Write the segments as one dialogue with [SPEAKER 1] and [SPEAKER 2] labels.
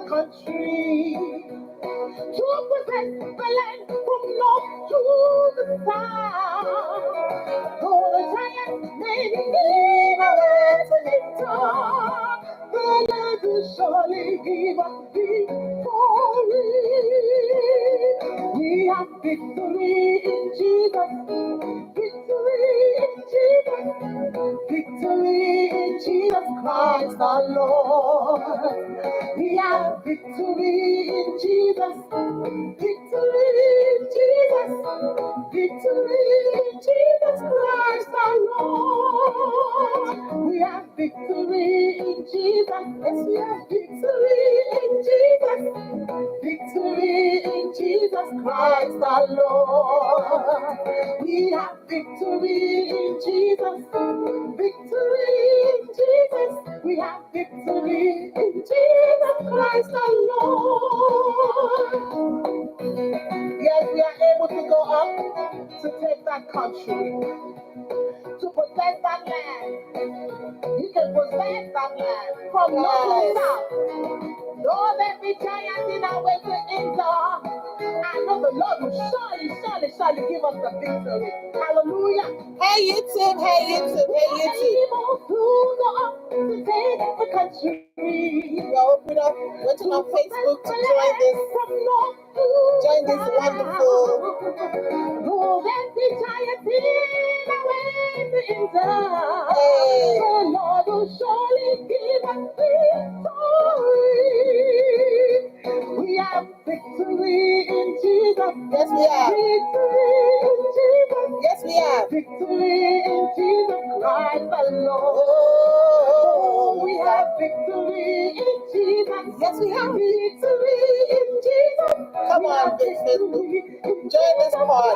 [SPEAKER 1] country, to possess the land from north to the south. Though the giants may be away to victor, the Lord will surely give us victory. We have victory in Jesus. Victory in Jesus. Victory in Jesus Christ our Lord. We have victory in Jesus. Victory in Jesus. Victory in Jesus Christ our Lord. We have victory in Jesus. Yes, we have victory in Jesus. Victory in Jesus Christ our Lord. We have victory in Jesus. Victory in Jesus. We have victory in Jesus Christ our Lord. Yes, we are able to go up to take that country, to possess that land. You can possess that land from north to south. Though there be giants in our way to enter, I know the Lord will surely give us the victory. Hallelujah.
[SPEAKER 2] Hey YouTube, hey YouTube, hey YouTube.
[SPEAKER 1] Able to go up to take the country.
[SPEAKER 2] Open up, went on Facebook to join this wonderful.
[SPEAKER 1] Though there be giants in our way to enter, the Lord will surely give us victory. We have victory in Jesus.
[SPEAKER 2] Yes, we have.
[SPEAKER 1] Victory in Jesus.
[SPEAKER 2] Yes, we have.
[SPEAKER 1] Victory in Jesus Christ the Lord.
[SPEAKER 2] Oh,
[SPEAKER 1] we have victory in Jesus.
[SPEAKER 2] Yes, we have.
[SPEAKER 1] Victory in Jesus.
[SPEAKER 2] Come on, victory. Join this party.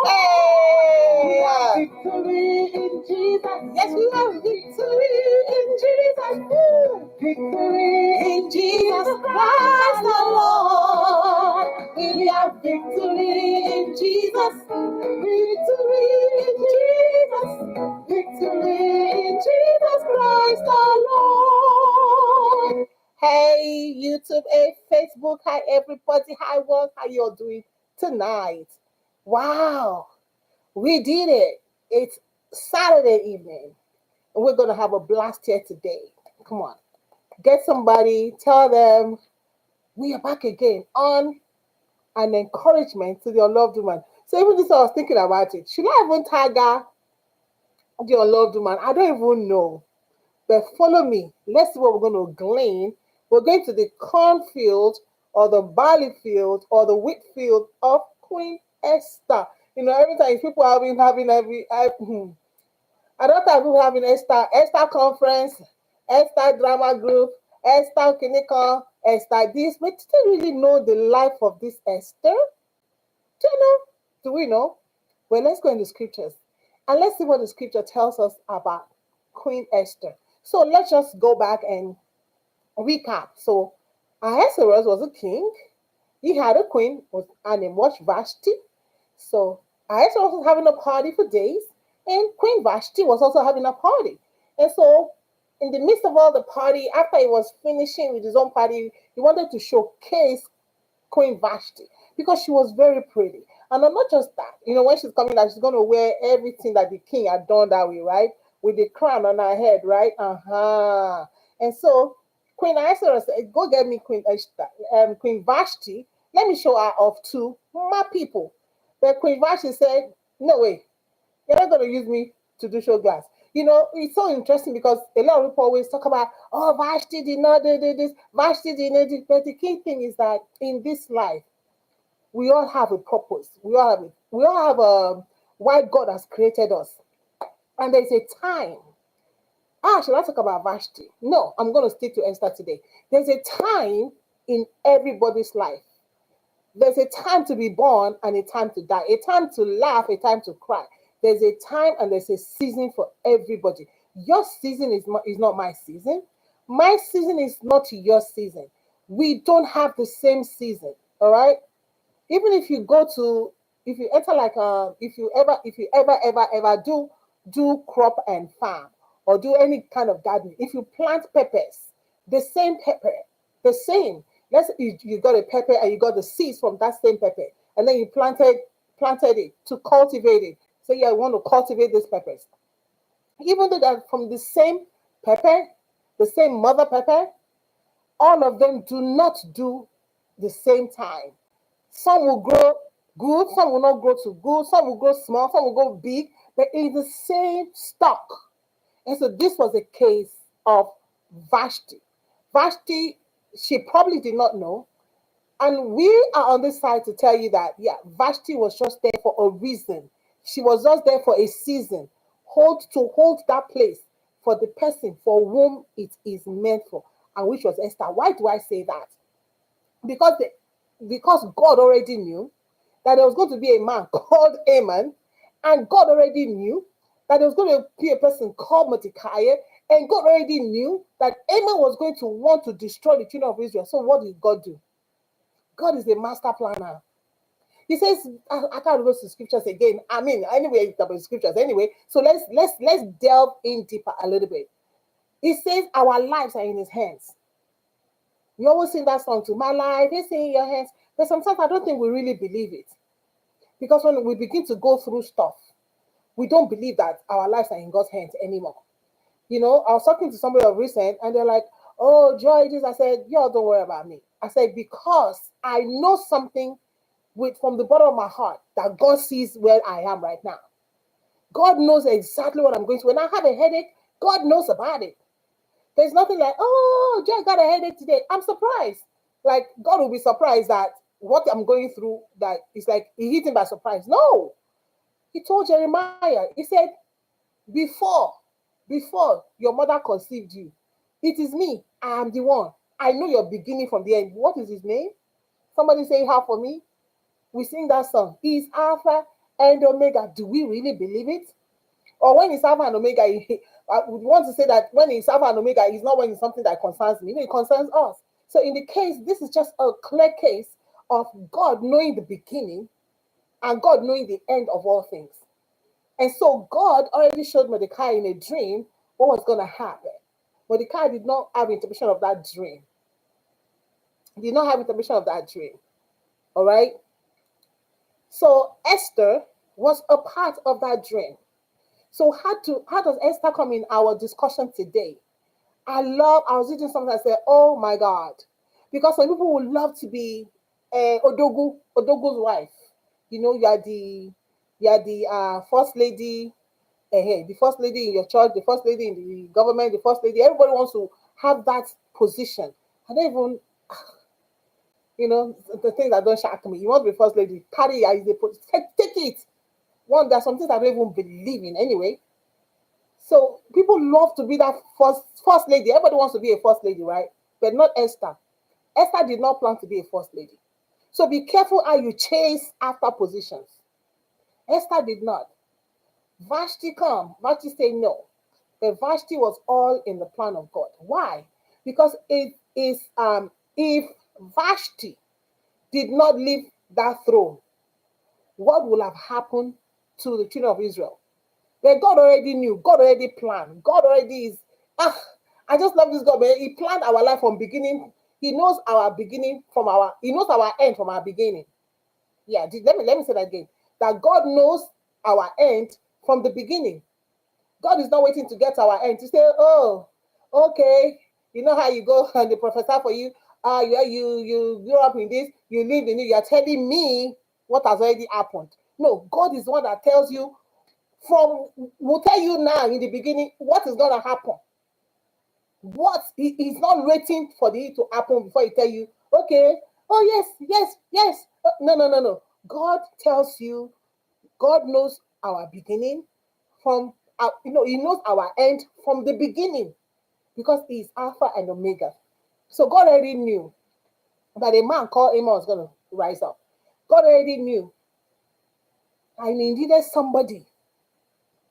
[SPEAKER 1] Hey!
[SPEAKER 2] We have
[SPEAKER 1] victory in Jesus.
[SPEAKER 2] Yes, we have
[SPEAKER 1] victory in Jesus. Victory
[SPEAKER 2] in Jesus Christ the Lord.
[SPEAKER 1] We have victory in Jesus. Victory in Jesus. Victory in Jesus Christ our Lord.
[SPEAKER 2] Hey YouTube, hey Facebook, hi everybody, hi world, how you all doing tonight? Wow, we did it. It's Saturday evening, and we're gonna have a blast here today. Come on, get somebody, tell them we are back again on an encouragement to your loved one. So even this, I was thinking about it. Should I even tag her, your loved one? I don't even know. But follow me. Let's see what we're going to glean. We're going to the cornfield or the barley field or the wheat field of Queen Esther. You know, every time people have been having I don't have people having Esther conference, Esther drama group, Esther clinical, Esther this. But do you really know the life of this Esther? Do you know? Do we know? Well, let's go into scriptures and let's see what the scripture tells us about Queen Esther. So let's just go back and recap. So Ahasuerus was a king. He had a queen, her name was Vashti. So Ahasuerus was having a party for days, and Queen Vashti was also having a party. And so, in the midst of all the party, after he was finishing with his own party, he wanted to showcase Queen Vashti because she was very pretty. And not just that, you know, when she's coming out, she's going to wear everything that the king had done that way, right? With the crown on her head, right? And so Queen Ahasuerus said, "Go get me Queen Esther, Queen Vashti. Let me show her off to my people." But Queen Vashti said, "No way, you're not going to use me to do show glass." You know, it's so interesting because a lot of people always talk about, "Oh, Vashti did not do this, Vashti did not do." But the key thing is that in this life, we all have a purpose. We all have why God has created us. And there's a time. Should I talk about Vashti? No, I'm going to stick to Esther today. There's a time in everybody's life. There's a time to be born and a time to die. A time to laugh, a time to cry. There's a time and there's a season for everybody. Your season is not my season. My season is not your season. We don't have the same season. All right. Even if you enter like if you ever do crop and farm or do any kind of gardening, if you plant peppers, the same pepper The same. You got a pepper and you got the seeds from that same pepper, and then you planted it to cultivate it. So yeah, I want to cultivate these peppers. Even though they're from the same pepper, the same mother pepper, all of them do not do the same time. Some will grow good, some will not grow too good, some will grow small, some will grow big, but it's the same stock. And so this was a case of Vashti. Vashti, she probably did not know. And we are on this side to tell you that, yeah, Vashti was just there for a reason. She was just there for a season. Hold that place for the person for whom it is meant for, and which was Esther. Why do I say that? Because because God already knew that there was going to be a man called Haman, and God already knew that there was going to be a person called Mordecai, and God already knew that Haman was going to want to destroy the children of Israel. So what did God do? God is a master planner. He says, I can't go to scriptures again. I mean, anyway, it's about scriptures anyway. So let's delve in deeper a little bit. He says our lives are in his hands. You always sing that song to my life is in your hands. But sometimes I don't think we really believe it. Because when we begin to go through stuff, we don't believe that our lives are in God's hands anymore. You know, I was talking to somebody of recent and they're like, oh, Joy, this. I said, yo, don't worry about me. I said, because I know something from the bottom of my heart that God sees where I am right now. God knows exactly what I'm going through. When I have a headache, God knows about it. There's nothing like, oh, Joy got a headache today. I'm surprised. Like, God will be surprised that what I'm going through, that it's like he hit him by surprise. No. He told Jeremiah, he said, before, before your mother conceived you, it is me. I am the one. I know your beginning from the end. What is his name? Somebody say how for me. We sing that song. He's Alpha and Omega. Do we really believe it? Or when it's Alpha and Omega, I would want to say that when it's Alpha and Omega, it's not when it's something that concerns me. It concerns us. So in the case, this is just a clear case of God knowing the beginning and God knowing the end of all things. And so God already showed Mordecai in a dream what was going to happen. Mordecai did not have interpretation of that dream. He did not have interpretation of that dream. All right. So Esther was a part of that dream. So how does Esther come in our discussion today? I was reading something that said, oh my God. Because some people would love to be Odogu's wife. You know, you are the first lady, the first lady in your church, the first lady in the government, the first lady. Everybody wants to have that position. I don't even, the things that don't shock me. You want to be first lady, carry take it. There's some things I don't even believe in anyway. So people love to be that first lady. Everybody wants to be a first lady, right? But not Esther. Esther did not plan to be a first lady. So be careful how you chase after positions. Esther did not. Vashti come. Vashti said no. But Vashti was all in the plan of God. Why? Because it is if Vashti did not leave that throne, what will have happened to the children of Israel? But God already knew. God already planned. God already is. I just love this God. Man. He planned our life from beginning. He knows our beginning from our. He knows our end from our beginning. Yeah. Let me say that again. That God knows our end from the beginning. God is not waiting to get our end to say, oh, okay. You know how you go and they prophesy for you. Yeah, you grew up in this. You live in it. You are telling me what has already happened. No, God is the one that tells you will tell you now in the beginning what is going to happen. He's not waiting for it to happen before he tell you, okay, oh yes. No. God tells you, God knows our beginning he knows our end from the beginning because he is Alpha and Omega. So God already knew that a man called Amos was going to rise up. God already knew, and he needed somebody.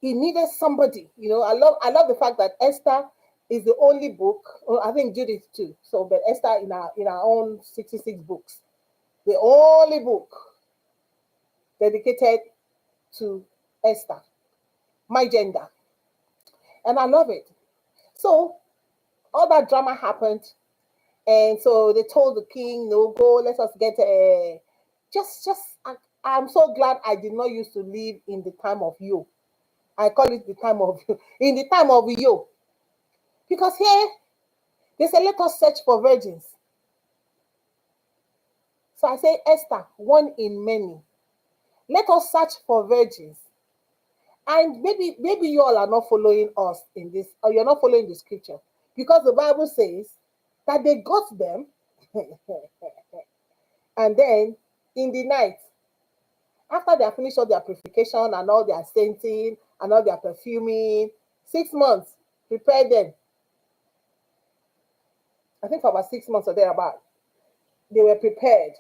[SPEAKER 2] I love the fact that Esther is the only book. I think Judith too. So, but Esther in our own 66 books, the only book dedicated to Esther, my gender, and I love it. So all that drama happened, And so they told the king, no, go, let us get a I'm so glad I did not used to live in the time of you. I call it the time of you. In the time of you. Because here they say, let us search for virgins. So I say, Esther, one in many. Let us search for virgins. And maybe you all are not following us in this, or you're not following the scripture. Because the Bible says that they got them, and then in the night, after they have finished all their purification and all their sainting and all their perfuming, 6 months, prepare them. I think for about 6 months or thereabout, they were prepared.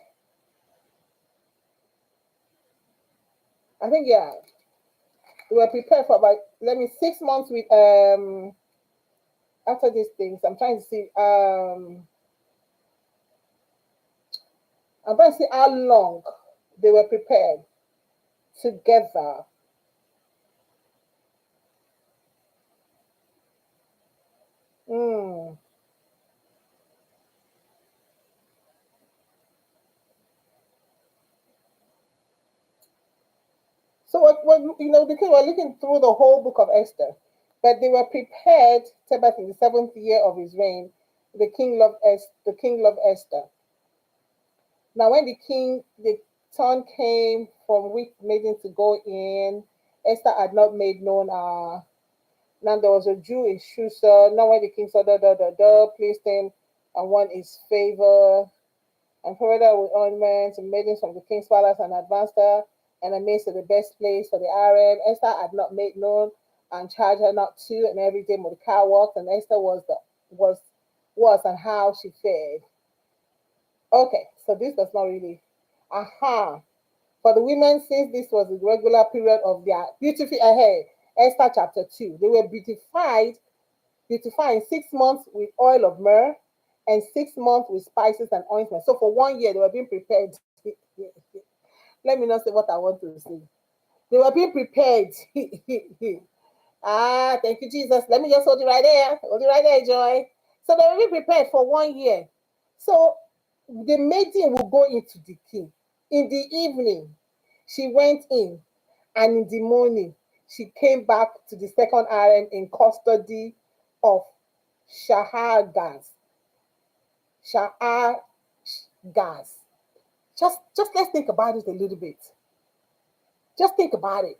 [SPEAKER 2] I think, yeah, we were prepared for about, let me, 6 months with, after these things, I'm trying to see, I'm trying to see how long they were prepared together. Mm. So what the king were looking through the whole book of Esther, but they were prepared. About in the 7th year of his reign, the king loved Esther. Now, when the turn came from which maiden to go in, Esther had not made known. Now there was a Jew in Shusha. Now when the king saw placed him and won his favor, and further with ornaments and maidens from the king's palace and advanced her and amazed to the best place for the harem. Esther had not made known and charged her not to, and every day Mordecai walked, and Esther was and how she fared. Okay, so this does not really. Aha. For the women, since this was the regular period of their beautiful ahead, Esther chapter 2, they were beautifying 6 months with oil of myrrh and 6 months with spices and ointment. So for 1 year, they were being prepared. Let me not say what I want to say. They were being prepared. Thank you, Jesus. Let me just hold it right there. Hold it right there, Joy. So they were being prepared for 1 year. So the maiden will go into the king. In the evening, she went in, and in the morning, she came back to the second harem in custody of Shahagaz. Shahagaz. Just let's think about it a little bit. Just think about it.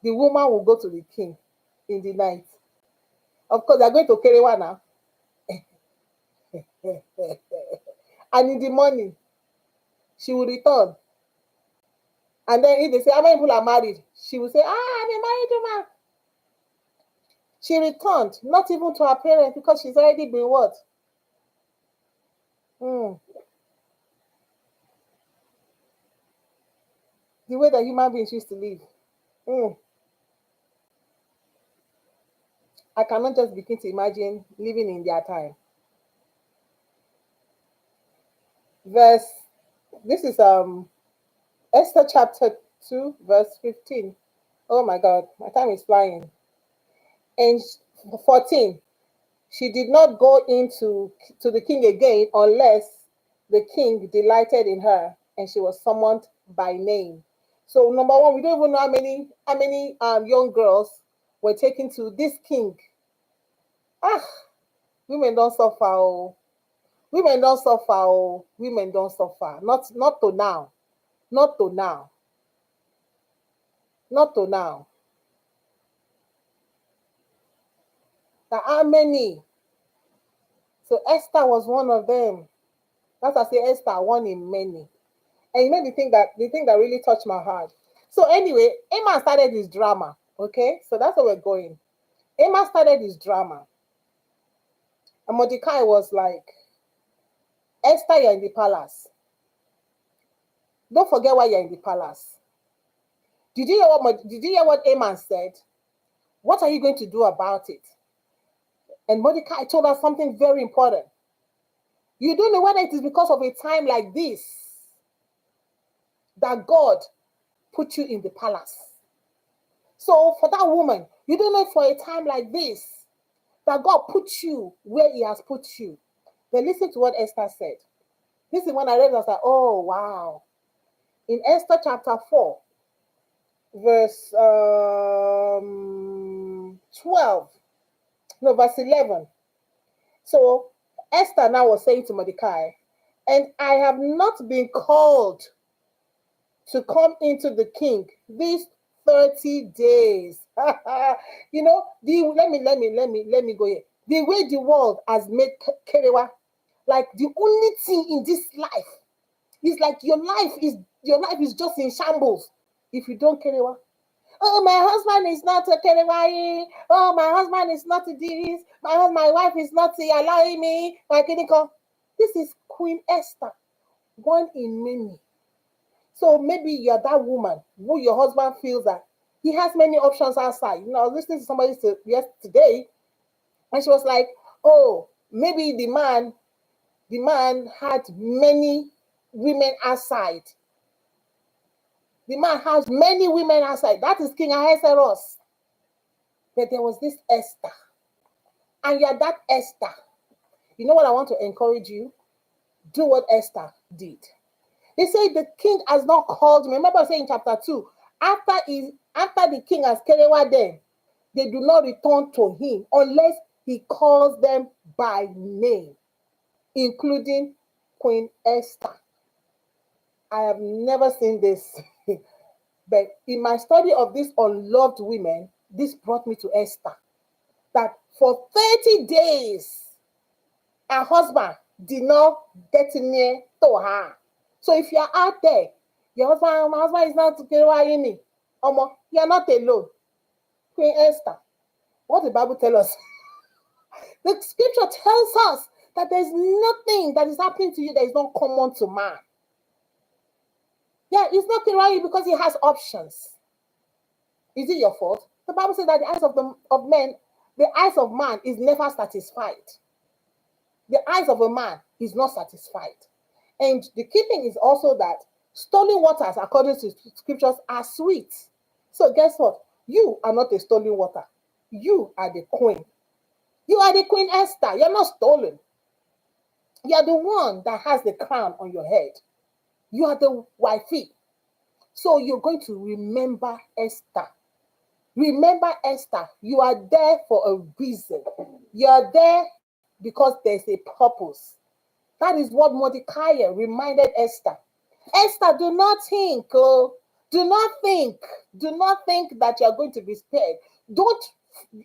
[SPEAKER 2] The woman will go to the king in the night. Of course, they're going to carry one now. And in the morning, she will return. And then if they say, how many people are married? She will say, I'm a married woman. She returned, not even to her parents, because she's already been what? Mm. The way that human beings used to live. Mm. I cannot just begin to imagine living in their time. Verse, this is Esther chapter 2, verse 15. Oh my God, my time is flying. And 14, she did not go into to the king again unless the king delighted in her and she was summoned by name. So number one, we don't even know how many young girls were taken to this king. Ah, women don't suffer. Oh. Women don't suffer. Oh. Women don't suffer. Not to now. Not to now. Not to now. Now, how many? So Esther was one of them. That's why I say Esther, one in many. And you know the thing that really touched my heart. So anyway, Emma started this drama. Okay, so that's where we're going. Emma started this drama, and Mordecai was like, Esther, you're in the palace. Don't forget why you're in the palace. Did you hear what Emma said? What are you going to do about it? And Mordecai told her something very important. You don't know whether it is because of a time like this that God put you in the palace. So for that woman, you don't know for a time like this that God put you where He has put you. But listen to what Esther said. This is when I read it, I was like, oh, wow. In Esther chapter 4, verse 12, no, verse 11. So Esther now was saying to Mordecai, and I have not been called to come into the king these 30 days. You know, let me go here. The way the world has made Kerewa, like the only thing in this life is like your life is just in shambles if you don't Kerewa. Oh, my husband is not a Kerewa. Oh, my husband is not this. My wife is not allowing me. This is Queen Esther, one in many. So maybe you're that woman who your husband feels that he has many options outside. You know, I was listening to somebody today, and she was like, "Oh, maybe the man had many women outside. The man has many women outside. That is King Ahasuerus. But there was this Esther, and you're that Esther. You know what I want to encourage you? Do what Esther did. He said the king has not called me. Remember I said in chapter 2, after the king has kerewa them, they do not return to him unless he calls them by name, including Queen Esther. I have never seen this. But in my study of these unloved women, this brought me to Esther. That for 30 days, her husband did not get near to her. So if you're out there, my husband is not in me. You're not alone. Queen Esther, what the Bible tells us? The scripture tells us that there's nothing that is happening to you that is not common to man. Yeah, it's not around because he has options. Is it your fault? The Bible says that the eyes of man is never satisfied. The eyes of a man is not satisfied. And the key thing is also that stolen waters, according to scriptures, are sweet. So guess what? You are not a stolen water. You are the queen. You are the Queen Esther. You're not stolen. You are the one that has the crown on your head. You are the wifey. So you're going to remember Esther. Remember Esther. You are there for a reason. You are there because there's a purpose. That is what Mordecai reminded Esther. Esther, do not think that you're going to be spared.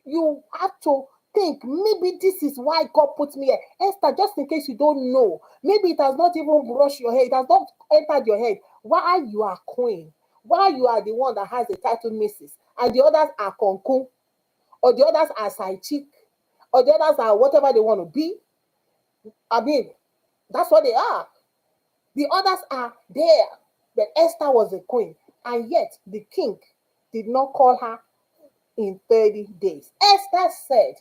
[SPEAKER 2] You have to think, maybe this is why God put me here. Esther, just in case you don't know, maybe it has not even brushed your head, it has not entered your head. Why you are queen, why you are the one that has the title Mrs., and the others are Konku, or the others are side chick, or the others are whatever they want to be. I mean, that's what they are. The others are there. But Esther was the queen. And yet the king did not call her in 30 days. Esther said,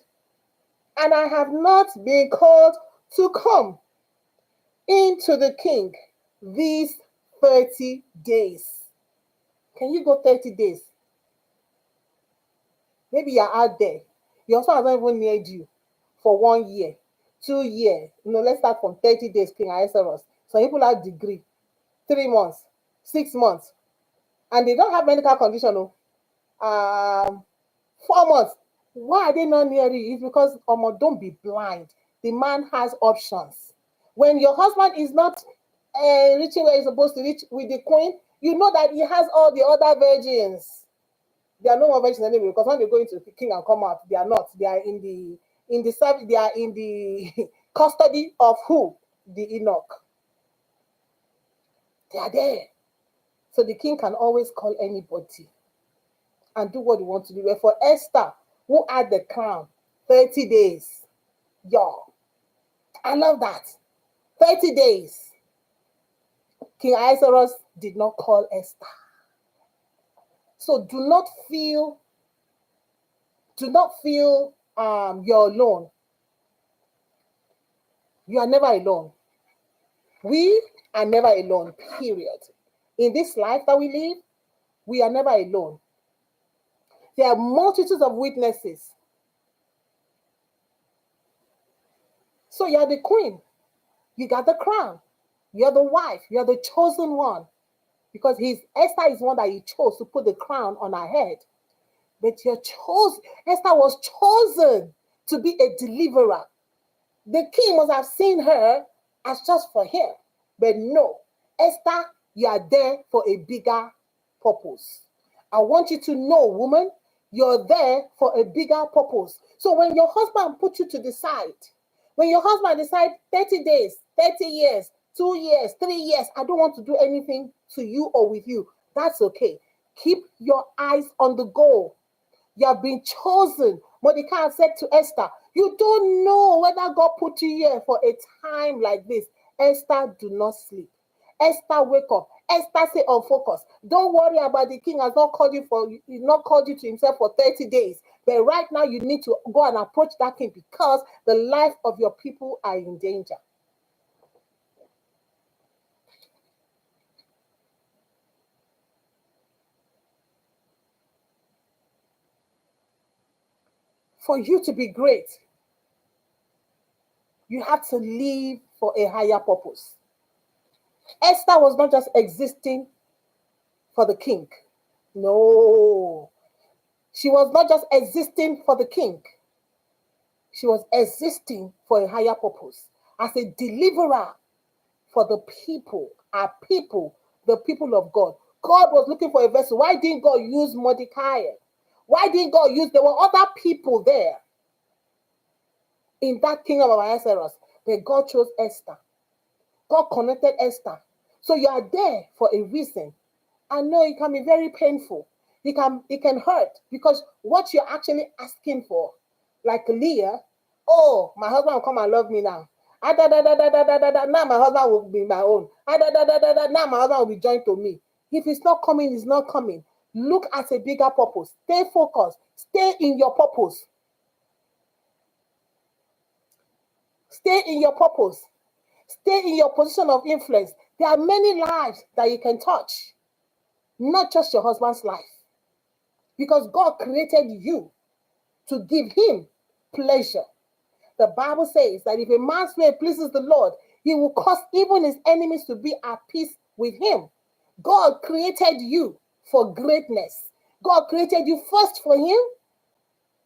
[SPEAKER 2] and I have not been called to come into the king these 30 days. Can you go 30 days? Maybe you're out there. Your husband has not even neared you for 1 year, 2 years. Let's start from 30 days, King Ahasuerus. Some people have degree, 3 months, 6 months, and they don't have medical condition. 4 months. Why are they not near you? It's because don't be blind. The man has options. When your husband is not reaching where he's supposed to reach with the queen, you know that he has all the other virgins. There are no more virgins anyway, because when they go into the king and come out, they are not. They are in the service. They are in the custody of who? The Enoch. They are there. So the king can always call anybody and do what he wants to do. For Esther, who had the crown, 30 days. Y'all, I love that. 30 days. King Ahasuerus did not call Esther. So do not feel you're alone. You are never alone. We are never alone, period. In this life that we live, we are never alone. There are multitudes of witnesses. So you are the queen. you got the crown. You're the wife. You're the chosen one. Because Esther is one that he chose to put the crown on her head. But Esther was chosen to be a deliverer. The king must have seen her as just for him. But no, Esther, you are there for a bigger purpose. I want you to know, woman, you're there for a bigger purpose. So when your husband puts you to the side, when your husband decides 30 days, 30 years, 2 years, 3 years, I don't want to do anything to you or with you, that's okay. Keep your eyes on the goal. You have been chosen. Mordecai said to Esther, you don't know whether God put you here for a time like this. Esther, do not sleep. Esther, wake up. Esther, stay on focus. Don't worry about the king has not called you to himself for 30 days. But right now you need to go and approach that king because the life of your people are in danger. For you to be great, you have to live for a higher purpose. Esther was not just existing for the king. No. She was not just existing for the king. She was existing for a higher purpose. As a deliverer for the people, our people, the people of God. God was looking for a vessel. Why didn't God use Mordecai? Why didn't God use, there were other people there in that kingdom of Ahasuerus, but God chose Esther. God connected Esther. So you are there for a reason. I know it can be very painful. It can hurt because what you're actually asking for, like Leah, oh, my husband will come and love me now. Now my husband will be my own. Now my husband will be joined to me. If it's not coming, it's not coming. Look at a bigger purpose. Stay focused. Stay in your purpose. Stay in your purpose. Stay in your position of influence. There are many lives that you can touch, not just your husband's life. Because God created you to give him pleasure. The Bible says that if a man's way pleases the Lord, he will cause even his enemies to be at peace with him. God created you for greatness. God created you first for him.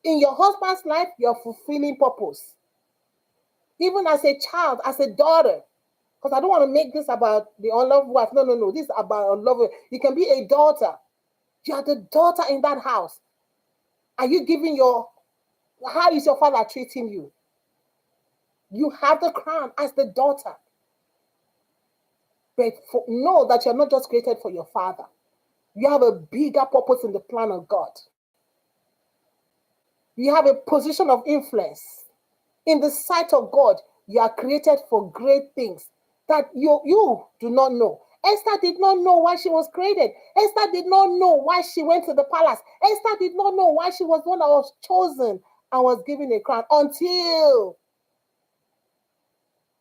[SPEAKER 2] In your husband's life, you're fulfilling purpose. Even as a child, as a daughter, because I don't want to make this about the unloved wife. No. This is about unloved wife. You can be a daughter. You are the daughter in that house. Are you giving how is your father treating you? You have the crown as the daughter. But know that you're not just created for your father. You have a bigger purpose in the plan of God. You have a position of influence. In the sight of God, you are created for great things that you do not know. Esther did not know why she was created. Esther did not know why she went to the palace. Esther did not know why she was the one that was chosen and was given a crown until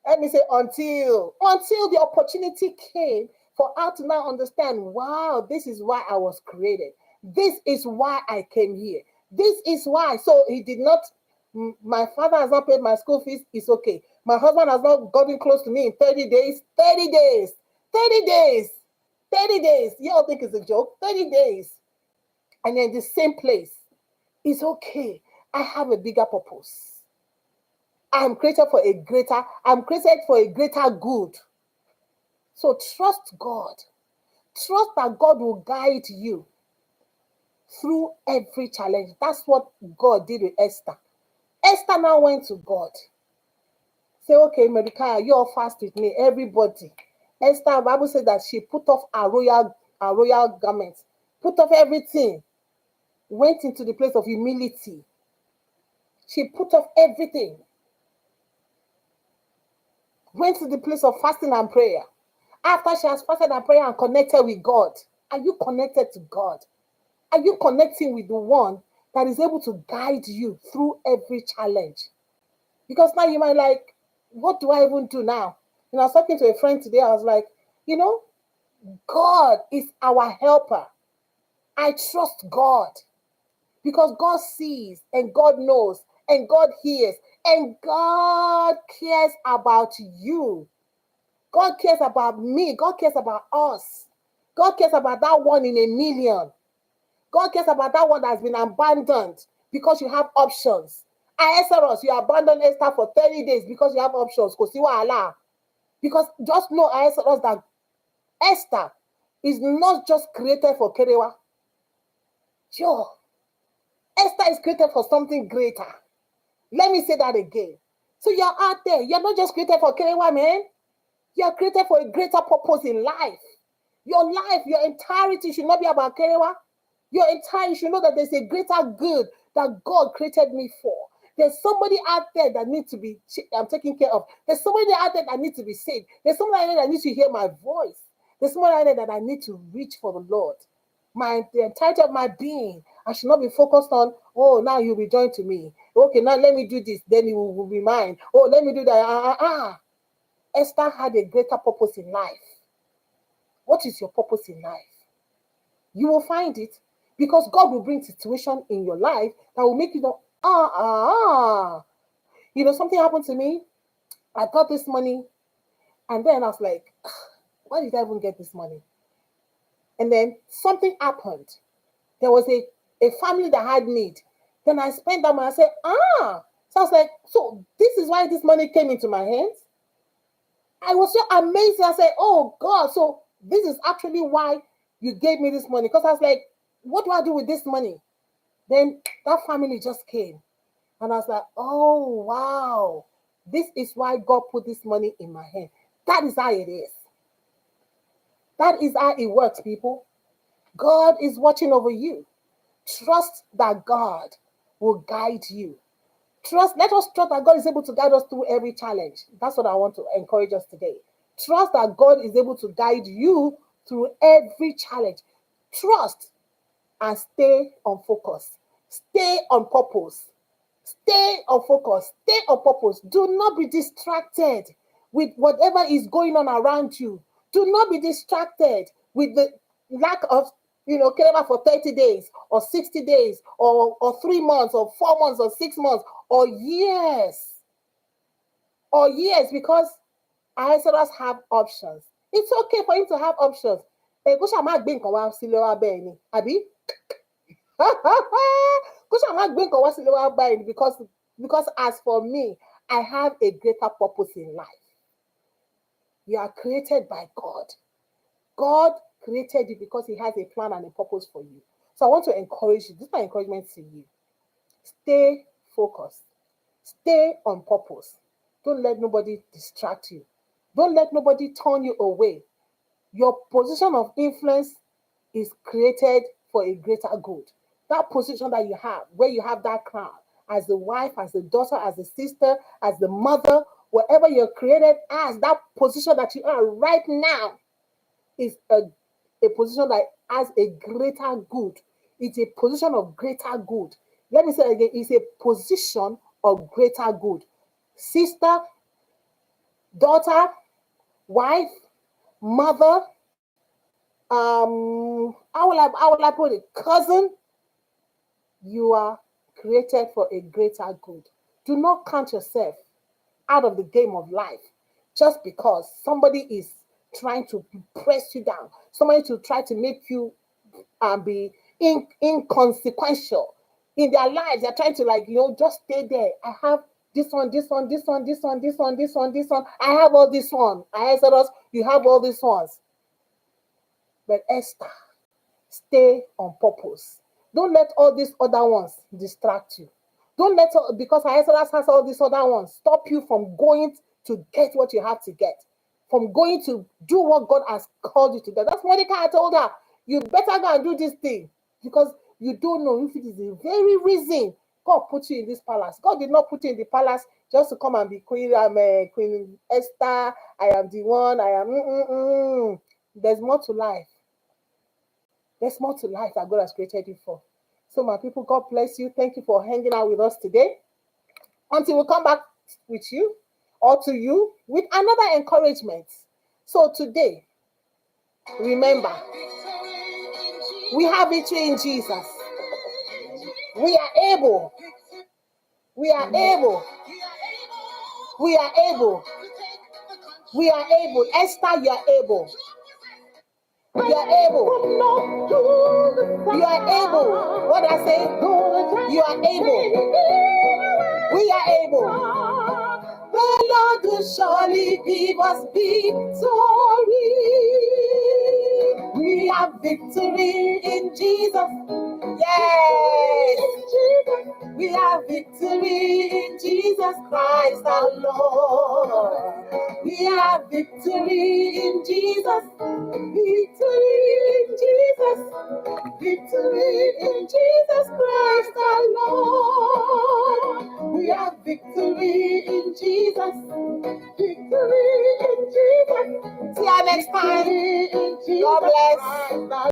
[SPEAKER 2] the opportunity came for her to now understand, wow, this is why I was created. This is why I came here. This is why. So he did not, my father has not paid my school fees, it's okay. My husband has not gotten close to me in 30 days. 30 days. 30 days. 30 days. You all think it's a joke? 30 days. And you're in the same place. It's okay. I have a bigger purpose. I'm created for a greater good. So trust God. Trust that God will guide you through every challenge. That's what God did with Esther. Esther now went to God. Say, okay, Mordecai, you all fast with me, everybody. Esther, the Bible says that she put off her royal garments, put off everything, went into the place of humility. She put off everything, went to the place of fasting and prayer. After she has fasted and prayer and connected with God, are you connected to God? Are you connecting with the one that is able to guide you through every challenge? Because now you might like, what do I even do now? And I was talking to a friend today, I was like, God is our helper. I trust God because God sees and God knows and God hears and God cares about you. God cares about me. God cares about us. God cares about that one in a million. God cares about that one that's been abandoned because you have options. Esther, you abandoned Esther for 30 days because you have options. Because just know, Esther, that Esther is not just created for Kerewa. Sure. Esther is created for something greater. Let me say that again. So you're out there. You're not just created for Kerewa, man. You're created for a greater purpose in life. Your life, your entirety should not be about Kerewa. Your entire, you should know that there's a greater good that God created me for. There's somebody out there that needs to be taken care of. There's somebody out there that needs to be saved. There's somebody out there that needs to hear my voice. There's somebody out there that I need to reach for the Lord. The entirety of my being, I should not be focused on, oh, now you'll be joined to me. Okay, now let me do this, then you will be mine. Oh, let me do that. Esther had a greater purpose in life. What is your purpose in life? You will find it, because God will bring situation in your life that will make you know, something happened to me. I got this money, and then I was like, why did I even get this money? And then something happened. There was a family that had need. Then I spent that money. I said, So I was like, so this is why this money came into my hands? I was so amazed. I said, oh God, so this is actually why you gave me this money. Because I was like, what do I do with this money? Then that family just came. And I was like, oh, wow. This is why God put this money in my hand. That is how it is. That is how it works, people. God is watching over you. Trust that God will guide you. Let us trust that God is able to guide us through every challenge. That's what I want to encourage us today. Trust that God is able to guide you through every challenge. Trust and stay on focus. Stay on purpose. Stay on focus. Stay on purpose. Do not be distracted with whatever is going on around you. Do not be distracted with the lack of, care for 30 days or 60 days or 3 months or 4 months or 6 months or years. Because Isaiah have options. It's okay for you to have options. Because as for me, I have a greater purpose in life. You are created by God. God created you because he has a plan and a purpose for you. So I want to encourage you. This is my encouragement to you. Stay focused. Stay on purpose. Don't let nobody distract you. Don't let nobody turn you away. Your position of influence is created for a greater good. That position that you have, where you have that crown, as the wife, as the daughter, as the sister, as the mother, whatever you're created as, that position that you are right now is a position that has a greater good. It's a position of greater good. Let me say it again, it's a position of greater good. Sister, daughter, wife, mother, how will I put it? Cousin, you are created for a greater good. Do not count yourself out of the game of life just because somebody is trying to press you down, somebody to try to make you be inconsequential in their lives. They're trying to just stay there. I have this one. I have all this one. I said us, you have all these ones. But Esther, stay on purpose. Don't let all these other ones distract you. Don't let, because Esther has all these other ones, stop you from going to get what you have to get, from going to do what God has called you to do. That's Mordecai told her, you better go and do this thing, because you don't know if it is the very reason God put you in this palace. God did not put you in the palace just to come and be Queen Esther. I am the one. I am. There's more to life. There's more to life that God has created you for. So, my people, God bless you. Thank you for hanging out with us today. Until we come back with you or to you with another encouragement. So, today, remember, we have victory in Jesus. We are able. We are able. We are able We are able. Esther, you are able. You are able. You are able. What I say? You are able. We are able. The Lord will surely give us victory. We have victory in Jesus. Yes. We have victory in Jesus Christ our Lord. We have victory in Jesus. Victory in Jesus. Victory in Jesus Christ our Lord. We have victory in Jesus. Victory in Jesus. See you next time. God bless.